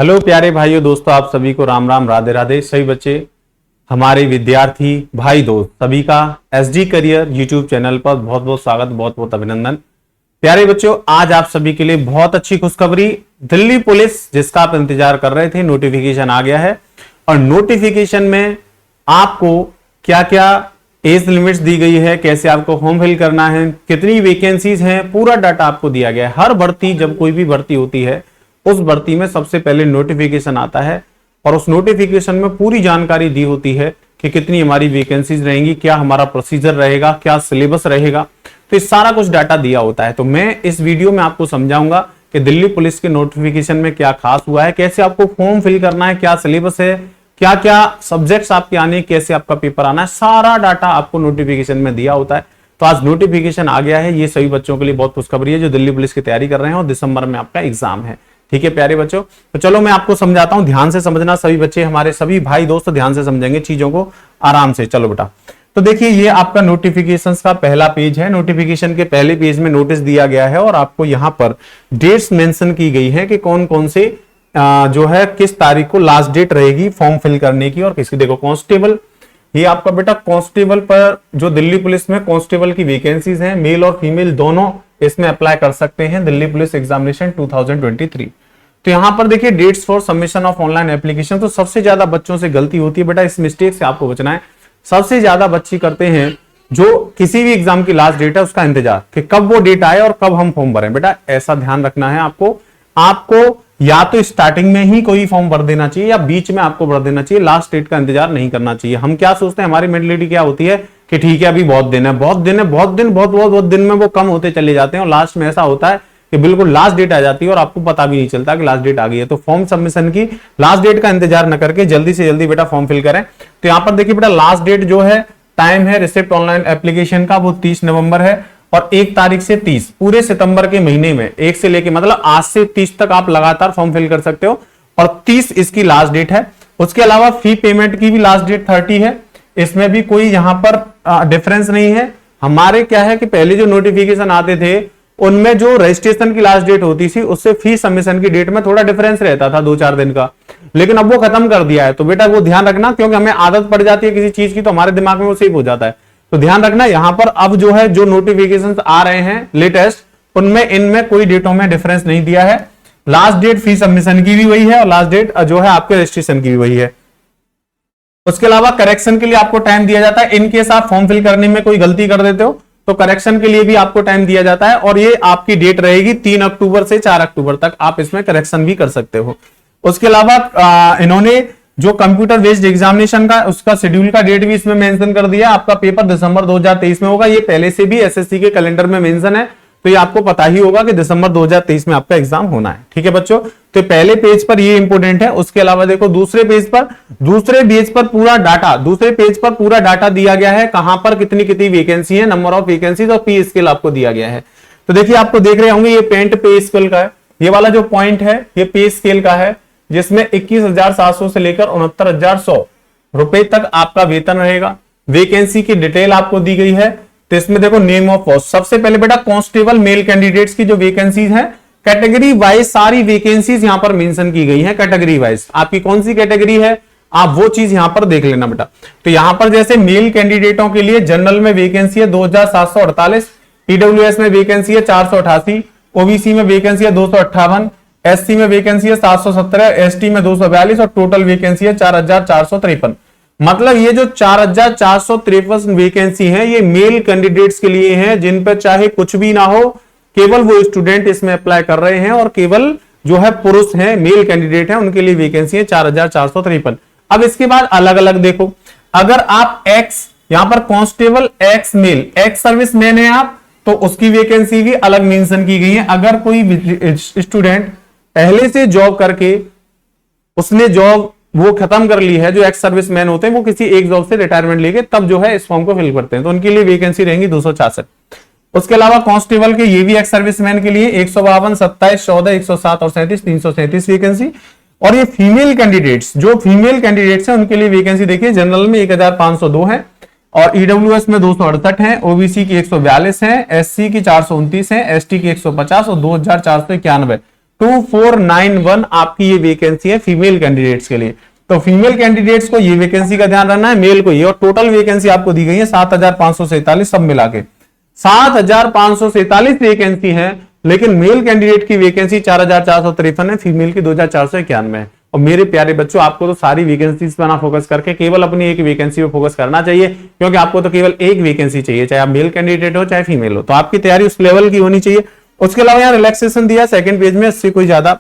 Hello प्यारे भाइयों दोस्तों, आप सभी को राम राम, राधे राधे। सभी बच्चे, हमारे विद्यार्थी भाई दोस्त सभी का एसडी करियर यूट्यूब चैनल पर बहुत बहुत स्वागत, बहुत बहुत अभिनंदन। प्यारे बच्चों, आज आप सभी के लिए बहुत अच्छी खुशखबरी। दिल्ली पुलिस जिसका आप इंतजार कर रहे थे, नोटिफिकेशन आ गया है। और नोटिफिकेशन में आपको क्या क्या एज लिमिट्स दी गई है, कैसे आपको फॉर्म फिल करना है, कितनी वैकेंसीज हैं, पूरा डाटा आपको दिया गया है। हर भर्ती, जब कोई भी भर्ती होती है, उस भर्ती में सबसे पहले नोटिफिकेशन आता है और उस नोटिफिकेशन में पूरी जानकारी दी होती है कि कितनी हमारी वैकेंसीज रहेंगी, क्या हमारा प्रोसीजर रहेगा, क्या सिलेबस रहेगा। तो इस सारा कुछ डाटा दिया होता है। तो मैं इस वीडियो में आपको समझाऊंगा कि दिल्ली पुलिस के नोटिफिकेशन में क्या खास हुआ है, कैसे आपको फॉर्म फिल करना है, क्या सिलेबस है, क्या क्या सब्जेक्ट्स आपके आने, कैसे आपका पेपर आना है। सारा डाटा आपको नोटिफिकेशन में दिया होता है। तो आज नोटिफिकेशन आ गया है। ये सभी बच्चों के लिए बहुत खुशखबरी है जो दिल्ली पुलिस की तैयारी कर रहे हैं और दिसंबर में आपका एग्जाम है। ठीक है प्यारे बच्चों, तो चलो मैं आपको समझाता हूं, ध्यान से समझना। सभी बच्चे, हमारे सभी भाई दोस्त ध्यान से समझेंगे चीजों को आराम से। चलो बेटा, तो देखिए ये आपका नोटिफिकेशंस का पहला पेज है। नोटिफिकेशन के पहले पेज में नोटिस दिया गया है और आपको यहां पर डेट्स मेंशन की गई है कि कौन कौन से जो है किस तारीख को लास्ट डेट रहेगी फॉर्म फिल करने की। और किसकी, देखो कांस्टेबल, ये आपका बेटा कांस्टेबल पर जो दिल्ली पुलिस में कांस्टेबल की वैकेंसीज हैं, मेल और फीमेल दोनों इसमें अप्लाई कर सकते हैं, दिल्ली पुलिस एग्जामिनेशन 2023। तो यहां पर देखिए dates for submission of online application. तो सबसे ज्यादा बच्चों से गलती होती है बेटा, इस मिस्टेक से आपको बचना है। सबसे ज्यादा बच्चे करते हैं जो किसी भी एग्जाम की लास्ट डेट है उसका इंतजार कि कब वो डेट आए और कब हम फॉर्म भरें। बेटा ऐसा ध्यान रखना है आपको या तो स्टार्टिंग में ही कोई फॉर्म भर देना चाहिए या बीच में आपको भर देना चाहिए। लास्ट डेट का इंतजार नहीं करना चाहिए। हम क्या सोचते हैं, हमारी मेंटलिटी क्या होती है कि ठीक है अभी बहुत दिन है, बहुत दिन में वो कम होते चले जाते हैं और लास्ट में ऐसा होता है कि बिल्कुल लास्ट डेट आ जाती है और आपको पता भी नहीं चलता कि लास्ट डेट आ गई है। तो फॉर्म सबमिशन की लास्ट डेट का इंतजार न करके जल्दी से जल्दी बेटा फॉर्म फिल करें। तो यहां पर देखिए बेटा लास्ट डेट जो है, टाइम है रिसिप्ट ऑनलाइन एप्लीकेशन का, वो 30 नवंबर है। और 1 तारीख से 30 पूरे सितंबर के महीने में, 1 से लेके मतलब आज से 30 तक आप लगातार फॉर्म फिल कर सकते हो और 30 इसकी लास्ट डेट है। उसके अलावा फी पेमेंट की भी लास्ट डेट 30 है। इसमें भी कोई यहां पर डिफरेंस नहीं है। हमारे क्या है कि पहले जो नोटिफिकेशन आते थे उनमें जो रजिस्ट्रेशन की लास्ट डेट होती थी उससे फी सबमिशन की डेट में थोड़ा डिफरेंस रहता था 2-4 दिन का, लेकिन अब वो खत्म कर दिया है। तो बेटा वो ध्यान रखना, क्योंकि हमें आदत पड़ जाती है किसी चीज की तो हमारे दिमाग में वो सेव हो जाता है। तो ध्यान रखना यहां पर अब जो है जो नोटिफिकेशंस आ रहे हैं लेटेस्ट, उनमें इनमें कोई डेटों में डिफरेंस नहीं दिया है। लास्ट डेट फी सबमिशन की भी वही है और लास्ट डेट जो है आपके रजिस्ट्रेशन की भी वही है। उसके अलावा करेक्शन के लिए आपको टाइम दिया जाता है। इनकेस आप फॉर्म फिल करने में कोई गलती कर देते हो तो करेक्शन के लिए भी आपको टाइम दिया जाता है और ये आपकी डेट रहेगी 3 अक्टूबर से 4 अक्टूबर तक, आप इसमें करेक्शन भी कर सकते हो। उसके अलावा इन्होंने जो कंप्यूटर बेस्ड एग्जामिनेशन का उसका शेड्यूल का डेट भी इसमें मेंशन कर दिया। आपका पेपर दिसंबर 2023 में होगा। ये पहले से भी एसएससी के कैलेंडर में मेंशन है, तो ये आपको पता ही होगा कि दिसंबर 2023 में आपका एग्जाम होना है। ठीक है बच्चों, तो पहले पेज पर ये इंपोर्टेंट है। उसके अलावा देखो दूसरे पेज पर पूरा डाटा दिया गया है, कहां पर कितनी कितनी वैकेंसी है, नंबर ऑफ वैकेंसीज और पे स्केल आपको दिया गया है। तो देखिए आपको देख रहे होंगे ये पेंट पे स्केल का है। ये वाला जो पॉइंट है ये पे स्केल का है, जिसमें 21,700 से लेकर 69,100 रुपए तक आपका वेतन रहेगा। वैकेंसी की डिटेल आपको दी गई है। तो इसमें देखो नेम ऑफ पोस्ट, सबसे पहले बेटा कांस्टेबल मेल कैंडिडेट्स की जो वैकेंसीज हैं, कैटेगरी वाइज सारी वैकेंसीज यहां पर मेंशन की गई हैं। कैटेगरी वाइज आपकी कौन सी कैटेगरी है आप वो चीज यहां पर देख लेना बेटा। तो यहां पर जैसे मेल कैंडिडेटों के लिए जनरल में वैकेंसी है 2,748, ईडब्ल्यूएस में वैकेंसी है 488, ओबीसी में वैकेंसी है 258, एससी में वैकेंसी है 717, एसटी में 242 और टोटल वैकेंसी है 4,453। मतलब ये जो 4,453 वैकेंसी है ये मेल कैंडिडेट्स के लिए है, जिन पर चाहे कुछ भी ना हो, केवल वो स्टूडेंट इसमें अप्लाई कर रहे हैं और केवल जो है पुरुष हैं, मेल कैंडिडेट हैं, उनके लिए वैकेंसी है 4,453। अब इसके बाद अलग अलग देखो, अगर आप एक्स यहां पर constable ex male ex service man है आप, तो उसकी वैकेंसी भी अलग मेंशन की गई है। अगर कोई स्टूडेंट पहले से जॉब करके उसने जॉब वो खत्म कर ली है, जो एक्स सर्विस मैन होते हैं वो किसी एक जॉब से रिटायरमेंट लेके तब जो है इस फॉर्म को फिल करते हैं, तो उनके लिए वैकेंसी रहेंगी 266। उसके अलावा कांस्टेबल के ये भी एक्स सर्विसमैन के लिए 152, 27, 14, 107 और 37 337 वैकेंसी। और ये फीमेल कैंडिडेट्स, जो फीमेल कैंडिडेट्स हैं उनके लिए वैकेंसी देखिए, जनरल में 1502 है और ईडब्ल्यूएस में 268 है, ओबीसी की 142 है, एससी की 429 है, एसटी की 150 और 2,491। 2491 आपकी ये वैकेंसी है फीमेल कैंडिडेट्स के लिए। तो फीमेल कैंडिडेट्स को ये वैकेंसी का ध्यान रखना है, मेल को ये। और टोटल वैकेंसी आपको दी गई है 7547 सब मिला के 7547 वैकेंसी है, लेकिन मेल कैंडिडेट की वैकेंसी 4453 है, फीमेल की 2491 है। और मेरे प्यारे बच्चों, आपको तो सारी वैकेंसीज पर ना फोकस करके केवल अपनी एक वैकेंसी पे फोकस करना चाहिए, क्योंकि आपको तो केवल एक वैकेंसी चाहिए, चाहे आप मेल कैंडिडेट हो चाहे फीमेल हो। तो आपकी तैयारी उस लेवल की होनी चाहिए। उसके अलावा यहाँ रिलैक्सेशन दिया सेकंड पेज में, इससे कोई ज्यादा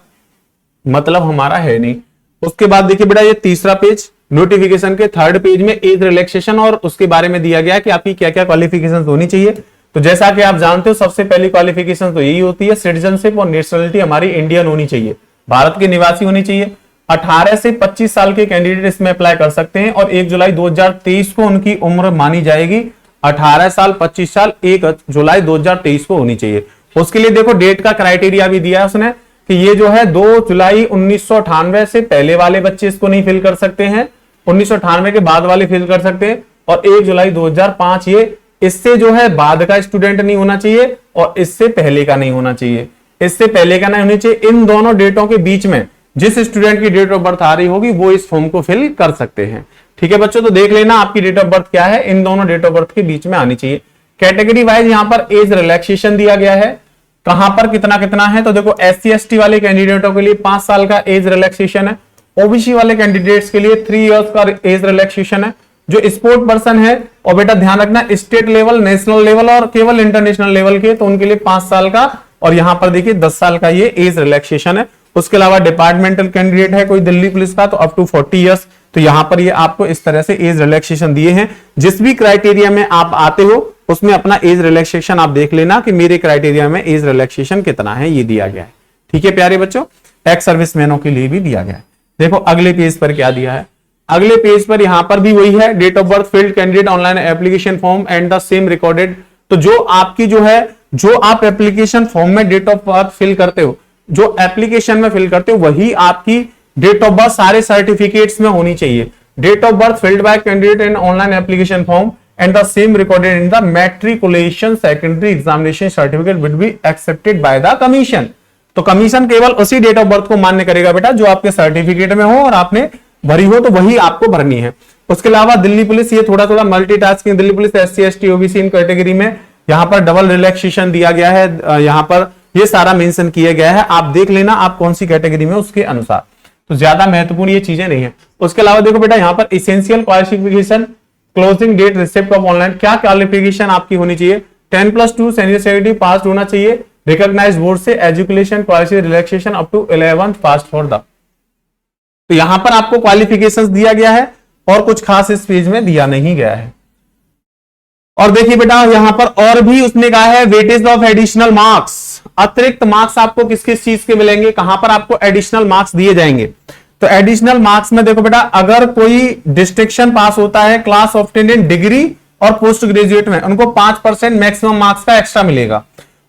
मतलब हमारा है नहीं। उसके बाद देखिए बेटा, ये तीसरा पेज नोटिफिकेशन के थर्ड पेज में एज रिलैक्सेशन और उसके बारे में दिया गया कि आपकी क्या क्या क्वालिफिकेशन होनी चाहिए। तो जैसा कि आप जानते हो, सबसे पहली क्वालिफिकेशन तो यही होती है, सिटीजनशिप और नेशनलिटी हमारी इंडियन होनी चाहिए, भारत के निवासी होनी चाहिए। 18 से 25 साल के कैंडिडेट इसमें अप्लाई कर सकते हैं और 1 जुलाई 2023 को उनकी उम्र मानी जाएगी। 18 साल 25 साल 1 जुलाई 2023 को होनी चाहिए। उसके लिए देखो डेट का क्राइटेरिया भी दिया है उसने कि ये जो है 2 जुलाई 1998 से पहले वाले बच्चे इसको नहीं फिल कर सकते हैं, 1998 के बाद वाले फिल कर सकते हैं, और 1 जुलाई 2005 ये इससे जो है बाद का स्टूडेंट नहीं होना चाहिए और इससे पहले का नहीं होना चाहिए, इससे पहले का नहीं होना चाहिए। इन दोनों डेटों के बीच में जिस स्टूडेंट की डेट ऑफ बर्थ आ रही होगी वो इस फॉर्म को फिल कर सकते हैं। ठीक है बच्चों, तो देख लेना आपकी डेट ऑफ बर्थ क्या है, इन दोनों डेट ऑफ बर्थ के बीच में आनी चाहिए। कैटेगरी वाइज यहां पर एज रिलैक्सेशन दिया गया है, कहां पर कितना कितना है। तो देखो SC ST वाले कैंडिडेटों के लिए 5 साल का एज रिलैक्सेशन है, ओबीसी वाले कैंडिडेट्स के लिए 3 इयर्स का एज रिलैक्सेशन है। जो स्पोर्ट पर्सन है, और बेटा ध्यान रखना स्टेट लेवल, नेशनल लेवल और केवल इंटरनेशनल लेवल के, तो उनके लिए 5 साल का, और यहां पर देखिए 10 साल का ये एज रिलैक्सेशन है। उसके अलावा डिपार्टमेंटल कैंडिडेट है कोई दिल्ली पुलिस का, तो अप टू 40 इयर्स। तो यहां पर ये आपको इस तरह से एज रिलैक्सेशन दिए हैं। जिस भी क्राइटेरिया में आप आते हो उसमें अपना एज रिलैक्सेशन आप देख लेना कि मेरे क्राइटेरिया में एज रिलैक्सेशन कितना है, ये दिया गया है। ठीक है प्यारे बच्चों, एक्स सर्विसमैनों के लिए भी दिया गया है। देखो अगले पेज पर क्या दिया है, अगले पेज पर यहां पर भी वही है, date of birth field candidate online application form and the same recorded. तो जो आपकी जो है, जो आप एप्लीकेशन फॉर्म में डेट ऑफ बर्थ फिल करते हो, जो एप्लीकेशन में फिल करते हो, वही आपकी डेट ऑफ बर्थ सारे सर्टिफिकेट्स में होनी चाहिए। Date of birth filled by candidate in online application form and the same recorded in the matriculation secondary examination certificate will be accepted by the commission. तो commission केवल उसी date of birth को मान्य करेगा बेटा जो आपके सर्टिफिकेट में हो और आपने भरी हो, तो वही आपको भरनी है। उसके अलावा दिल्ली पुलिस, ये थोड़ा थोड़ा multitasking, Delhi police SC ST OBC इन कैटेगरी में यहां पर डबल रिलैक्सेशन दिया गया है, यहां पर ये सारा मेंशन किया गया है। आप देख लेना आप कौन सी कैटेगरी में उसके अनुसार, तो ज्यादा महत्वपूर्ण ये चीजें नहीं है। उसके अलावा देखो बेटा यहां पर essential qualification, closing date, receipt of online, क्या क्वालिफिकेशन आपकी होनी चाहिए, 10+2 सीनियर पास होना चाहिए, रिकॉग्नाइज्ड बोर्ड से, education qualification relaxation up to 11th pass for the. तो यहां पर आपको क्वालिफिकेशंस दिया गया है और कुछ खास इस पेज में दिया नहीं गया है। और देखिए बेटा यहां पर और भी उसने कहा है वेटेज ऑफ एडिशनल मार्क्स, अतिरिक्त मार्क्स आपको किस किस चीज के मिलेंगे, कहां पर आपको एडिशनल मार्क्स दिए जाएंगे। तो एडिशनल मार्क्स में देखो बेटा, अगर कोई डिस्ट्रिक्शन पास होता है, क्लास ऑब्टेन्ड इन डिग्री और पोस्ट ग्रेजुएट में, उनको 5% मैक्सिमम मार्क्स का एक्स्ट्रा मिलेगा।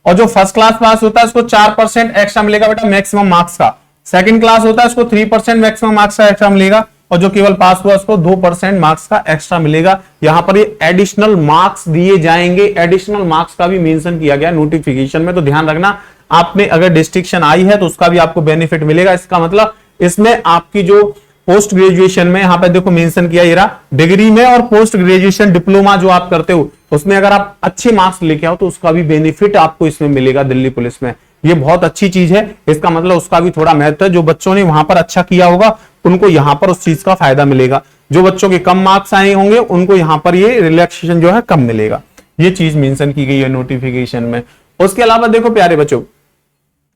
और जो फर्स्ट क्लास पास होता है उसको 4% एक्स्ट्रा मिलेगा बेटा मैक्सिमम मार्क्स का। सेकंड क्लास होता है उसको 3% मैक्सिमम मार्क्स का एक्स्ट्रा मिलेगा, और जो केवल पास हुआ उसको 2% मार्क्स का एक्स्ट्रा मिलेगा। यहां पर ये एडिशनल मार्क्स दिए जाएंगे, एडिशनल मार्क्स का भी मेंशन किया गया नोटिफिकेशन में। तो ध्यान रखना, आपने अगर डिस्ट्रिक्शन आई है तो उसका भी आपको बेनिफिट मिलेगा। इसका मतलब इसमें आपकी जो पोस्ट ग्रेजुएशन में, यहां पर देखो मेंशन किया ये रहा, डिग्री में और पोस्ट ग्रेजुएशन डिप्लोमा जो आप करते हो उसमें अगर आप अच्छे मार्क्स लेके आओ तो उसका भी बेनिफिट आपको इसमें मिलेगा दिल्ली पुलिस में। ये बहुत अच्छी चीज है, इसका मतलब उसका भी थोड़ा महत्व है। जो बच्चों ने वहां पर अच्छा किया होगा उनको यहां पर उस चीज का फायदा मिलेगा, जो बच्चों के कम मार्क्स आए होंगे उनको यहां पर ये रिलैक्सेशन जो है कम मिलेगा। ये चीज मेंशन की गई है नोटिफिकेशन में। उसके अलावा देखो प्यारे बच्चों,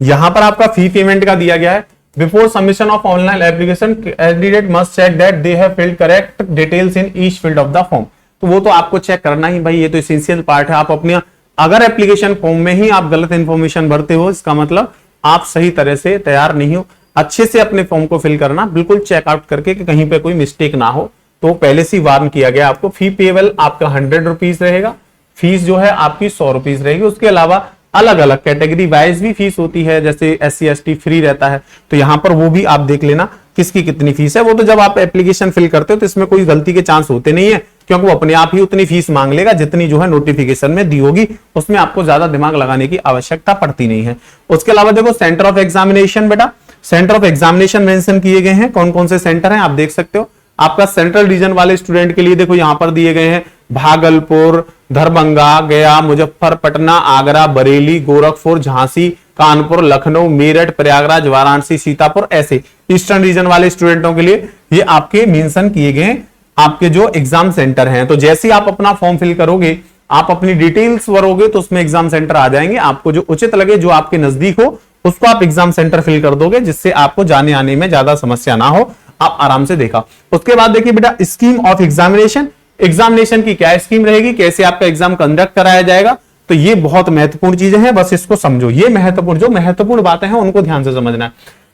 यहां पर आपका फी पेमेंट का दिया गया है। Before submission of online application candidate must check that they have filled correct details in each field of the form. तो वो तो आपको चेक करना ही भाई, ये तो एसेंशियल पार्ट है। आप अपने अगर एप्लीकेशन फॉर्म में ही आप गलत इंफॉर्मेशन भरते हो, इसका मतलब आप सही तरह से तैयार नहीं हो। अच्छे से अपने फॉर्म को फिल करना, बिल्कुल चेकआउट करके कि कहीं पे कोई मिस्टेक ना हो। तो पहले से वार्न किया गया आपको। फी पेबल आपका 100 रुपीज रहेगा, फीस जो है आपकी 100 रुपीज रहेगी। उसके अलावा अलग अलग कैटेगरी वाइज भी फीस होती है, जैसे SC ST फ्री रहता है, तो यहां पर वो भी आप देख लेना किसकी कितनी फीस है। वो तो जब आप एप्लीकेशन फिल करते हो तो इसमें कोई गलती के चांस होते नहीं है, क्योंकि वो अपने आप ही उतनी फीस मांग लेगा जितनी जो है नोटिफिकेशन में दी होगी, उसमें आपको ज्यादा दिमाग लगाने की आवश्यकता पड़ती नहीं है। उसके अलावा देखो सेंटर ऑफ एग्जामिनेशन, बेटा सेंटर ऑफ एग्जामिनेशन मेंशन किए गए हैं, कौन कौन से सेंटर हैं आप देख सकते हो। आपका सेंट्रल रीजन वाले स्टूडेंट के लिए देखो यहां पर दिए गए हैं भागलपुर, दरभंगा, गया, मुजफ्फर, पटना, आगरा, बरेली, गोरखपुर, झांसी, कानपुर, लखनऊ, मेरठ, प्रयागराज, वाराणसी, सीतापुर, ऐसे ईस्टर्न रीजन वाले स्टूडेंटों के लिए ये आपके मेंशन किए गए आपके जो एग्जाम सेंटर हैं। तो जैसे ही आप अपना फॉर्म फिल करोगे, आप अपनी डिटेल्स भरोगे तो उसमें एग्जाम सेंटर आ जाएंगे। आपको जो उचित लगे, जो आपके नजदीक हो, उसको आप एग्जाम सेंटर फिल कर दोगे, जिससे आपको जाने आने में ज्यादा समस्या ना हो, आप आराम से देखा। उसके बाद देखिए बेटा स्कीम ऑफ एग्जामिनेशन, एग्जामिनेशन की क्या स्कीम रहेगी, कैसे आपका एग्जाम कंडक्ट कराया जाएगा। तो ये बहुत महत्वपूर्ण चीजें हैं, बस इसको समझो। ये महत्वपूर्ण बातें हैं उनको ध्यान से समझना है।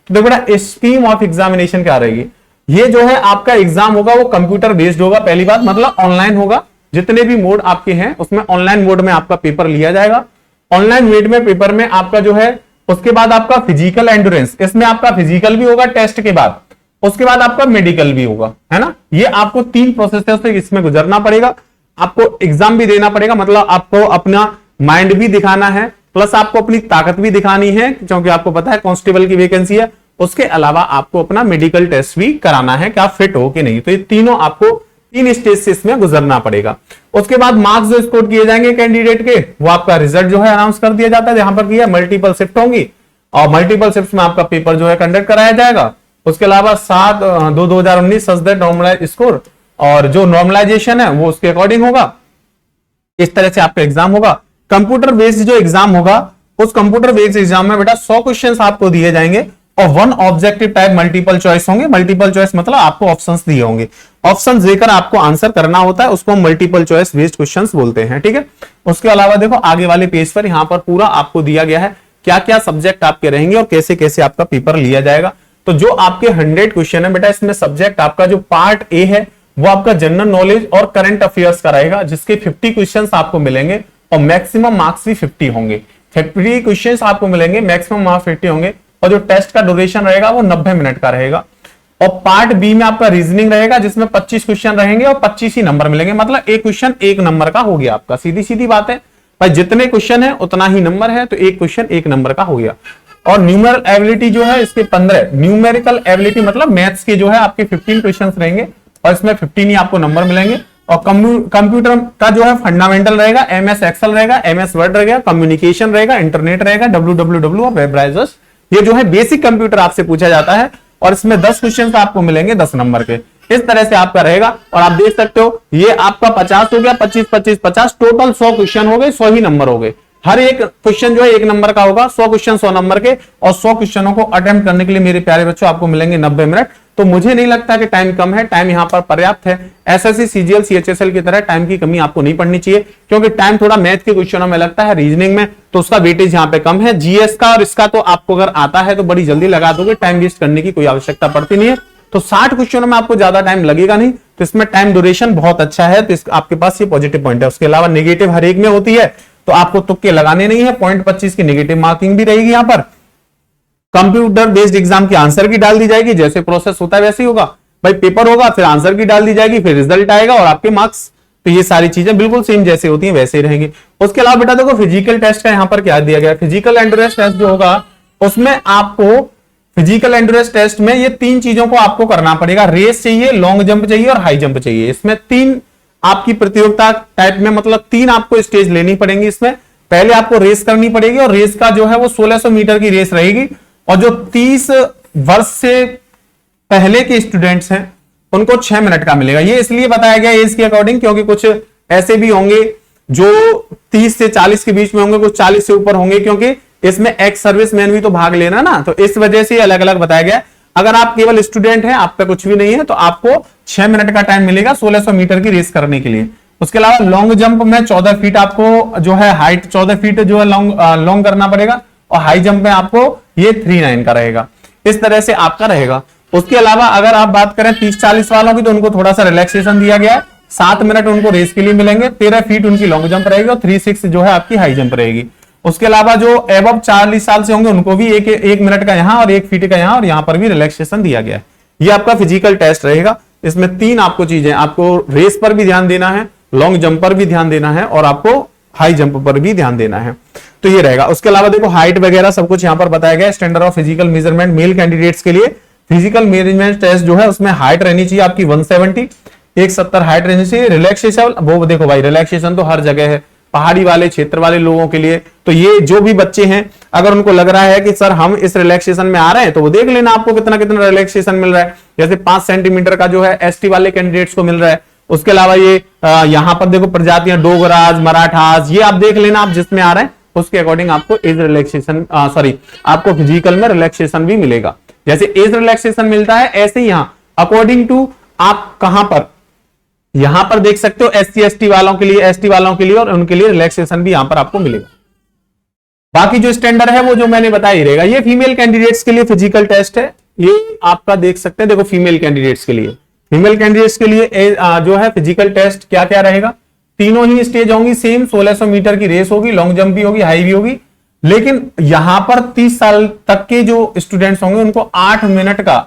तो देखो बेटा स्कीम ऑफ एग्जामिनेशन क्या रहेगी, ये जो है आपका एग्जाम होगा वो कंप्यूटर बेस्ड होगा। पहली बात मतलब ऑनलाइन होगा, जितने भी मोड आपके हैं उसमें ऑनलाइन मोड में आपका पेपर लिया जाएगा। ऑनलाइन मोड में पेपर में आपका जो है, उसके बाद आपका फिजिकल एंड्योरेंस, इसमें आपका फिजिकल भी होगा टेस्ट के बाद, उसके बाद आपका मेडिकल भी होगा, है ना। ये आपको 3 प्रोसेस से इसमें गुजरना पड़ेगा। आपको एग्जाम भी देना पड़ेगा, मतलब आपको अपना माइंड भी दिखाना है, प्लस आपको अपनी ताकत भी दिखानी है, क्योंकि आपको पता है कांस्टेबल की वैकेंसी है। उसके अलावा आपको अपना मेडिकल टेस्ट भी कराना है कि आप फिट हो कि नहीं। तो ये तीनों आपको 3 स्टेज से इसमें गुजरना पड़ेगा। उसके बाद मार्क्स जो स्कोर किए जाएंगे कैंडिडेट के, वो आपका रिजल्ट जो है अनाउंस कर दिया जाता है। यहां पर किया मल्टीपल शिफ्ट होंगी और मल्टीपल शिफ्ट में आपका पेपर जो है कंडक्ट कराया जाएगा। उसके अलावा 7/2/2019 सच दैट नॉर्मलाइज स्कोर, और जो नॉर्मलाइजेशन है वो उसके अकॉर्डिंग होगा। इस तरह से आपका एग्जाम होगा। कंप्यूटर बेस्ड जो एग्जाम होगा, उस कंप्यूटर बेस्ड एग्जाम में बेटा 100 क्वेश्चंस आपको दिए जाएंगे और 1 ऑब्जेक्टिव टाइप मल्टीपल चॉइस होंगे। मल्टीपल चॉइस मतलब आपको ऑप्शंस दिए होंगे, ऑप्शंस देकर आपको आंसर करना होता है, उसको हम मल्टीपल चॉइस बेस्ड क्वेश्चंस बोलते हैं, ठीक है। उसके अलावा देखो आगे वाले पेज पर यहां पर पूरा आपको दिया गया है क्या क्या सब्जेक्ट आपके रहेंगे और कैसे कैसे आपका पेपर लिया जाएगा। तो जो आपके 100 क्वेश्चन है बेटा, इसमें सब्जेक्ट आपका जो पार्ट ए है वो आपका जनरल नॉलेज और करंट अफेयर्स का रहेगा, जिसके 50 क्वेश्चंस आपको मिलेंगे और मैक्सिमम मार्क्स भी 50 होंगे। 50 क्वेश्चंस आपको मिलेंगे, मैक्सिमम मार्क्स 50 होंगे, और जो टेस्ट का ड्यूरेशन रहेगा वो 90 मिनट का रहेगा। और पार्ट बी में आपका रीजनिंग रहेगा, जिसमें 25 क्वेश्चन रहेंगे और 25 ही नंबर मिलेंगे, मतलब एक क्वेश्चन 1 नंबर का हो गया आपका। सीधी सीधी बात है भाई, जितने क्वेश्चन है उतना ही नंबर है, तो एक क्वेश्चन 1 नंबर का हो गया। और न्यूमेरिकल एबिलिटी जो है इसके 15, न्यूमेरिकल एबिलिटी मतलब मैथ्स के जो है आपके 15 क्वेश्चंस रहेंगे और इसमें 15 ही आपको नंबर मिलेंगे। और कंप्यूटर का जो है फंडामेंटल रहेगा, एमएस एक्सेल रहेगा, एमएस वर्ड रहेगा, कम्युनिकेशन रहेगा, इंटरनेट रहेगा, www और वेब ब्राउजर्स। ये जो है बेसिक कंप्यूटर आपसे पूछा जाता है और इसमें 10 क्वेश्चन आपको मिलेंगे 10 नंबर के। इस तरह से आपका रहेगा और आप देख सकते हो ये आपका 50 हो गया, 25 25 50, टोटल 100 क्वेश्चन हो गए, 100 ही नंबर हो गए। हर एक क्वेश्चन जो है 1 नंबर का होगा, 100 क्वेश्चन 100 नंबर के, और 100 क्वेश्चनों को अटेम्प्ट करने के लिए मेरे प्यारे बच्चों आपको मिलेंगे 90 मिनट। तो मुझे नहीं लगता कि टाइम कम है, टाइम यहां पर पर्याप्त है। एसएससी सीजीएल सीएचएसएल की तरह टाइम की कमी आपको नहीं पड़नी चाहिए, क्योंकि टाइम थोड़ा मैथ के क्वेश्चनों में लगता है, रीजनिंग में तो उसका वेटेज यहां पे कम है। जीएस का और इसका तो आपको अगर आता है तो बड़ी जल्दी लगा दोगे, टाइम वेस्ट करने की कोई आवश्यकता पड़ती नहीं है। तो 60 क्वेश्चनों में आपको ज्यादा टाइम लगेगा नहीं, तो इसमें टाइम ड्यूरेशन बहुत अच्छा है, तो आपके पास ये पॉजिटिव पॉइंट है। उसके अलावा नेगेटिव हर एक में होती है, तो आपको तुक्के लगाने नहीं है। 0.25 की नेगेटिव मार्किंग भी रहेगी। यहां पर कंप्यूटर बेस्ड एग्जाम की आंसर की डाल दी जाएगी, जैसे प्रोसेस होता है वैसे ही होगा भाई। पेपर होगा, फिर आंसर की डाल दी जाएगी, फिर रिजल्ट आएगा और आपके मार्क्स। तो ये सारी चीजें बिल्कुल सेम जैसे होती हैं वैसे ही रहेंगी। उसके अलावा बेटा देखो फिजिकल टेस्ट का यहां पर क्या दिया गया, फिजिकल एंड्योरेंस टेस्ट जो होगा उसमें आपको फिजिकल एंड्योरेंस टेस्ट में ये 3 चीजों को आपको करना पड़ेगा। रेस चाहिए, लॉन्ग जंप चाहिए और हाई जंप चाहिए। इसमें 3 आपकी प्रतियोगिता टाइप में, मतलब 3 आपको स्टेज लेनी पड़ेंगी। इसमें पहले आपको रेस करनी पड़ेगी और रेस का जो है वो 1600 मीटर की रेस रहेगी। और जो 30 वर्ष से पहले के स्टूडेंट्स हैं उनको 6 मिनट का मिलेगा। ये इसलिए बताया गया एज के अकॉर्डिंग, क्योंकि कुछ ऐसे भी होंगे जो 30 से 40 के बीच में होंगे, कुछ 40 से ऊपर होंगे, क्योंकि इसमें एक्स सर्विसमैन भी तो भाग लेना ना, तो इस वजह से अलग अलग बताया गया। अगर आप केवल स्टूडेंट हैं, आप पे कुछ भी नहीं है, तो आपको 6 मिनट का टाइम मिलेगा 1600 मीटर की रेस करने के लिए। उसके अलावा लॉन्ग जंप में 14 फीट आपको जो है हाइट 14 फीट जो है लॉन्ग करना पड़ेगा, और हाई जंप में आपको ये 39 का रहेगा। इस तरह से आपका रहेगा। उसके अलावा अगर आप बात करें 30-40 वालों की, तो उनको थोड़ा सा रिलैक्सेशन दिया गया है। 7 मिनट उनको रेस के लिए मिलेंगे, 13 फीट उनकी लॉन्ग जंप रहेगी और 36 जो है आपकी हाई जंप रहेगी। उसके अलावा जो एबव 40 साल से होंगे उनको भी एक मिनट का यहाँ और 1 फीट का यहाँ, और यहाँ पर भी रिलैक्सेशन दिया गया है। ये आपका फिजिकल टेस्ट रहेगा। इसमें 3 आपको चीजें, आपको रेस पर भी ध्यान देना है, लॉन्ग जंप पर भी ध्यान देना है और आपको हाई जंप पर भी ध्यान देना है। तो ये रहेगा। उसके अलावा देखो हाइट वगैरह सब कुछ यहाँ पर बताया गया है। Standard of physical measurement male candidates के लिए फिजिकल मेजरमेंट टेस्ट जो है उसमें हाइट रहनी चाहिए आपकी 170, 170 हाइट रहनी चाहिए। रिलैक्सेशन, वो देखो भाई रिलैक्सेशन तो हर जगह है, पहाड़ी वाले क्षेत्र वाले लोगों के लिए। तो ये जो भी बच्चे हैं अगर उनको लग रहा है कि सर हम इस रिलैक्सेशन में आ रहे हैं तो वो देख लेना आपको कितना कितना रिलैक्सेशन मिल रहा है। जैसे 5 सेंटीमीटर का जो है एसटी वाले कैंडिडेट्स को मिल रहा है। उसके अलावा ये यहां पर देखो प्रजातियां डोगराज, मराठास, ये आप देख लेना आप जिसमें आ रहे हैं उसके अकॉर्डिंग आपको एज रिलैक्सेशन आपको फिजिकल में रिलैक्सेशन भी मिलेगा। जैसे एज रिलैक्सेशन मिलता है ऐसे ही यहां अकॉर्डिंग टू आप कहां पर, यहां पर देख सकते हो एससी एसटी वालों के लिए, एसटी वालों के लिए और उनके लिए रिलैक्सेशन भी यहां पर आपको मिलेगा। बाकी जो स्टैंडर्ड है वो जो मैंने बताया ही रहेगा। ये फीमेल कैंडिडेट्स के लिए फिजिकल टेस्ट है, ये आपका देख सकते हैं। देखो फीमेल कैंडिडेट्स के लिए जो है फिजिकल टेस्ट क्या क्या रहेगा, तीनों ही स्टेज होंगी सेम। 1600 मीटर की रेस होगी, लॉन्ग जंप भी होगी, हाई भी होगी। लेकिन यहां पर 30 साल तक के जो स्टूडेंट्स होंगे उनको 8 मिनट का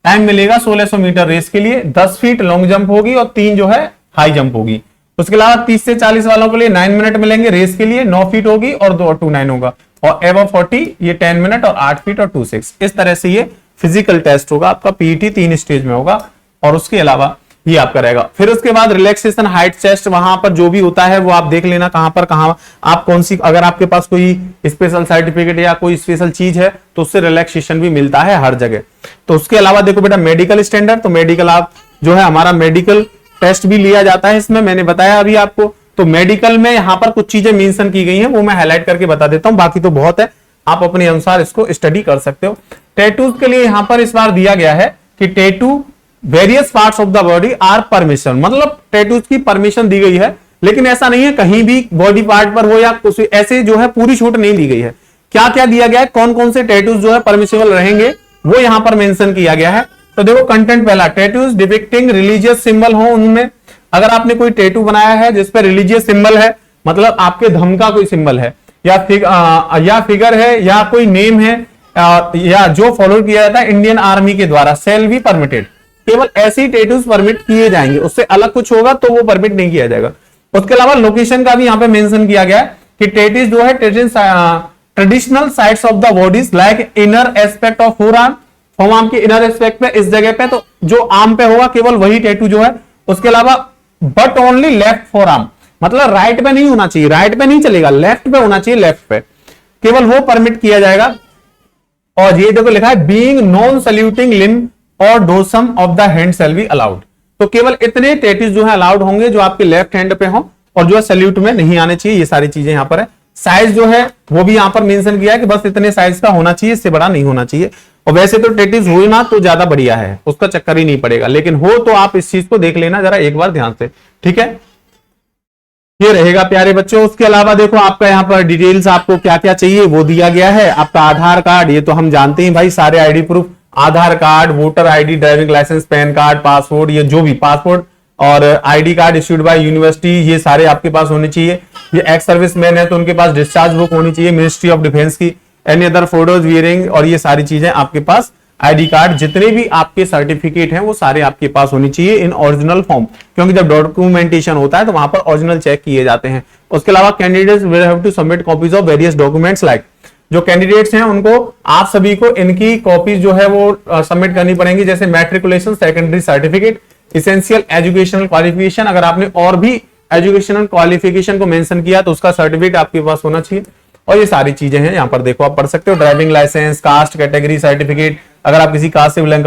टाइम मिलेगा 1600 मीटर रेस के लिए। 10 फीट लॉन्ग जंप होगी और 3 जो है हाई जंप होगी। उसके अलावा 30 से 40 वालों के लिए 9 मिनट मिलेंगे रेस के लिए, 9 फीट होगी और 2 और 2 9 होगा। और एबव 40 ये 10 मिनट और 8 फीट और 2 6। इस तरह से ये फिजिकल टेस्ट होगा आपका। पीईटी 3 स्टेज में होगा और उसके अलावा ये आपका रहेगा। फिर उसके बाद रिलैक्सेशन हाइट टेस्ट, वहां पर जो भी होता है वो आप देख लेना कहां पर कहां आप कौन सी, अगर आपके पास कोई स्पेशल सर्टिफिकेट या कोई स्पेशल चीज है तो उससे रिलैक्सेशन भी मिलता है हर जगह। तो उसके अलावा देखो बेटा मेडिकल स्टैंडर्ड, तो मेडिकल आप जो है हमारा मेडिकल टेस्ट भी लिया जाता है इसमें, मैंने बताया अभी आपको। तो मेडिकल में यहां पर कुछ चीजें मेंशन की गई हैं वो मैं हाईलाइट करके बता देता हूं, बाकी तो बहुत है, आप अपने अनुसार इसको स्टडी कर सकते हो। टैटूज के लिए यहां पर इस बार दिया गया है कि tattoo various parts of the body are permission, मतलब टैटूज की परमिशन दी गई है। लेकिन ऐसा नहीं है कहीं भी बॉडी पार्ट पर हो या कुछ ऐसे जो है पूरी छूट नहीं दी गई है। क्या क्या दिया गया है, कौन कौन से टैटूज जो है परमिसेबल रहेंगे वो यहां पर मेंशन किया गया है। तो देखो कंटेंट पहला, टैटूज डिपिक्टिंग रिलीजियस सिंबल हो उनमें, अगर आपने कोई टैटू बनाया है जिसपे रिलीजियस सिंबल है, मतलब आपके धर्म का कोई सिंबल है या फिगर है या कोई नेम है या जो फॉलो किया जाता है इंडियन आर्मी के द्वारा, सेल बी परमिटेड। केवल ऐसे ही टैटूज परमिट किए जाएंगे, उससे अलग कुछ होगा तो वो परमिट नहीं किया जाएगा। उसके अलावा लोकेशन का भी यहाँ पे मेंशन किया गया है कि टैटूज जो है traditional sides of the bodies like inner aspect of forearm के इनर एस्पेक्ट पे, इस जगह पे, तो जो आर्म पे होगा केवल वही टैटू जो है। उसके अलावा बट ओनली लेफ्ट फोरआर्म, मतलब राइट पे नहीं होना चाहिए, राइट पे नहीं चलेगा, लेफ्ट पे होना चाहिए, लेफ्ट पे केवल वो परमिट किया जाएगा। और ये देखो लिखा है बीइंग नॉन सल्यूटिंग लिम्ब और dorsum of the hand shall be allowed. तो केवल इतने टैटूज जो है अलाउड होंगे जो आपके लेफ्ट हैंड पे हो और जो है सल्यूट में नहीं आने चाहिए। ये सारी चीजें यहां पर है। साइज जो है वो भी यहां पर मेंशन किया है कि बस इतने साइज का होना चाहिए, इससे बड़ा नहीं होना चाहिए। और वैसे तो टैटूज हो ना तो ज्यादा बढ़िया है, उसका चक्कर ही नहीं पड़ेगा, लेकिन हो तो आप इस चीज को देख लेना जरा एक बार ध्यान से, ठीक है। ये रहेगा प्यारे बच्चों। उसके अलावा देखो आपका यहाँ पर डिटेल्स आपको क्या क्या चाहिए वो दिया गया है। आपका आधार कार्ड, ये तो हम जानते हैं भाई, सारे ID proof, Aadhaar card, voter ID, driving licence, PAN card, passport, ये जो भी पासपोर्ट और ID card issued by university, ये सारे आपके पास होने चाहिए। ये एक्स सर्विस मैन है तो उनके पास डिस्चार्ज बुक होनी चाहिए मिनिस्ट्री ऑफ डिफेंस की, एनी अदर फोटोज वियरिंग, और ये सारी चीजें आपके पास, आईडी कार्ड, जितने भी आपके सर्टिफिकेट हैं वो सारे आपके पास होनी चाहिए इन ओरिजिनल फॉर्म, क्योंकि जब डॉक्यूमेंटेशन होता है तो वहां पर ओरिजिनल चेक किए जाते हैं। उसके अलावा candidates will have to submit copies of various documents like, जो कैंडिडेट्स हैं उनको आप सभी को इनकी कॉपीज जो है वो सबमिट करनी पड़ेंगी, जैसे matriculation, secondary certificate, essential educational qualification, अगर आपने और भी एजुकेशनल क्वालिफिकेशन को मेंशन किया तो उसका सर्टिफिकेट आपके पास होना चाहिए। और ये सारी चीजें हैं यहाँ पर देखो आप पढ़ सकते हो, driving licence, caste category certificate, अगर आप किसी कास्ट से बिलोंग